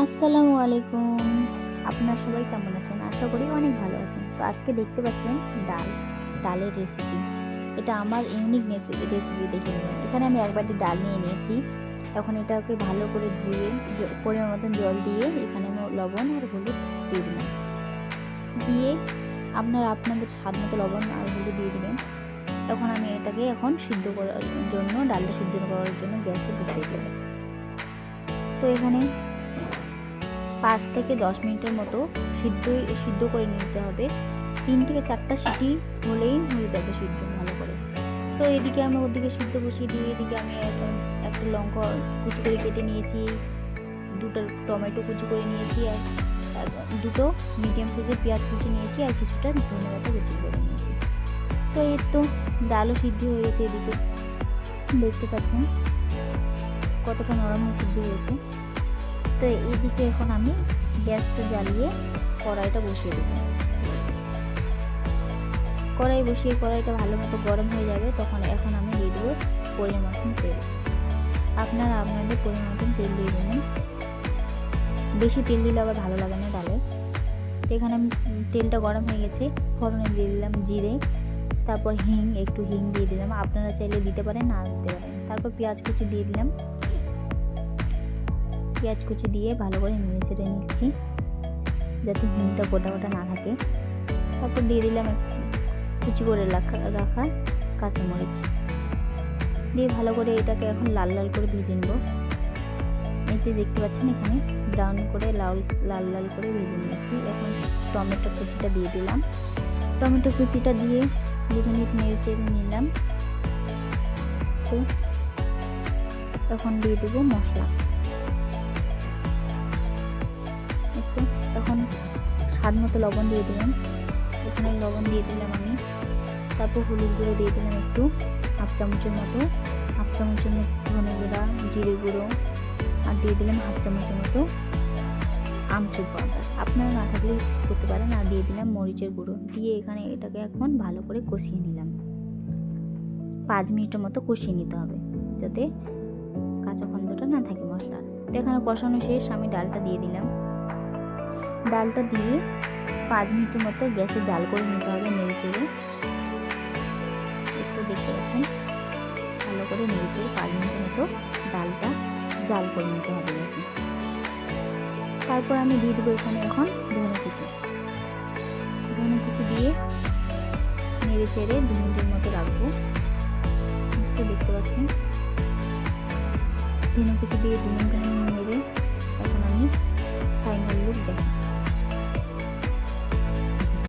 আসসালামু আলাইকুম। আপনারা সবাই কেমন আছেন? আশা করি অনেক ভালো আছেন। তো আজকে দেখতে পাচ্ছেন ডালের রেসিপি। এটা আমার ইউনিক রেসিপি দেখে নেবেন। এখানে আমি এক বাটি ডাল নিয়ে নিয়েছি। এখন এটাকে ভালো করে ধুয়ে পরিমাণ মতন জল দিয়ে এখানে আমি লবণ আর হলুদ দিয়ে দিলাম। দিয়ে আপনাদের স্বাদ মতো লবণ আর হলুদ দিয়ে দিবেন। এখন আমি এটাকে সিদ্ধ করার জন্য ডালটা সিদ্ধ করার জন্য গ্যাসে বসিয়ে দেব। তো এখানে 5 থেকে 10 মিনিটের মতো সিদ্ধ করে নিতে হবে। 3 থেকে 4টা সিটি হলেই হয়ে যাবে সিদ্ধ ভালো করে। তো এদিকে আমি ওদিকে সিদ্ধ বসিয়ে দিয়ে এদিকে আমি একটা লঙ্কা কুচি করে কেটে নিয়েছি, 2টা টমেটো কুচি করে নিয়েছি, আর 2টো মিডিয়াম সাইজের পেঁয়াজ কুচি নিয়েছি, আর কিছুটা ধনেপাতা কুচি করে নিয়েছি। তো এই তো ডালও সিদ্ধ হয়ে গেছে। এদিকে দেখতে পাচ্ছেন কতটা নরম হয়ে সিদ্ধ হয়েছে। তো এইদিকে এখন আমি গ্যাসটা জ্বালিয়ে কড়াইটা বসিয়ে দেব। কড়াইটা ভালো মতো গরম হয়ে যাবে, তখন এখন আমি দিয়ে দেবো পরিমাণ মতন তেল। আপনারা আপনাদের পরিমাণ মতন তেল দিয়ে দেবেন। বেশি তেল দিলে আবার ভালো লাগে না ডালে। তো এখানে আমি তেলটা গরম হয়ে গেছে, ফোড়নে দিয়ে দিলাম জিরে, তারপর একটু হিং দিয়ে দিলাম। আপনারা চাইলে দিতে পারেন, না দিতে পারেন। তারপর পেঁয়াজ কুচি দিয়ে দিলাম। পেঁয়াজ কুচি দিয়ে ভালো করে নেড়ে চেড়ে নিচ্ছি যাতে হিংটা গোটা গোটা না থাকে। তারপর দিয়ে দিলাম কুচি করে রাখা কাঁচামরিচ দিয়ে ভালো করে এটাকে এখন লাল লাল করে ভেজে নেব। এতে দেখতে পাচ্ছেন এখানে ব্রাউন করে লাল লাল করে ভেজে নিয়েছি। এখন টমেটো কুচিটা দিয়ে দিলাম। টমেটো কুচিটা দিয়ে 2 মিনিট নেড়ে চেড়ে নিলাম। তো এখন দিয়ে দেবো মশলা। এখন স্বাদ মতো লবণ দিয়ে দিলাম। এখানে লবণ দিয়ে দিলাম আমি। তারপর হলুদ গুঁড়ো দিয়ে দিলাম একটু, হাফ চামচের মতো ধনে গুঁড়া, জিরে গুঁড়ো, আর দিয়ে দিলাম হাফ চামচের মতো আমচুর পাউডার। আপনারা না থাকলে করতে পারেন। আর দিয়ে দিলাম মরিচের গুঁড়ো দিয়ে এখানে এটাকে এখন ভালো করে কষিয়ে নিলাম। 5 মিনিটের মতো কষিয়ে নিতে হবে যাতে কাঁচা গন্ধটা না থাকে মশলার। তো এখানে কষানো শেষ, আমি ডালটা দিয়ে দিলাম। ডালটা দিয়ে 5 মিনিটের মতো গ্যাসে জাল করে নিতে হবে নেড়ে চেড়ে। একটু দেখতে পাচ্ছেন ভালো করে নেড়ে চেড়ে 5 মিনিটের মতো ডালটা জাল করে নিতে হবে গ্যাসে। তারপর আমি দিয়ে দেবো এখানে এখন ধনে কুচি দিয়ে নেড়ে চেড়ে 2 মিনিটের মতো রাখবো। একটু দেখতে পাচ্ছেন ধনে কুচি দিয়ে 2 মিনিট নেড়ে এখন আমি ফাইনাল লুক দেখাই।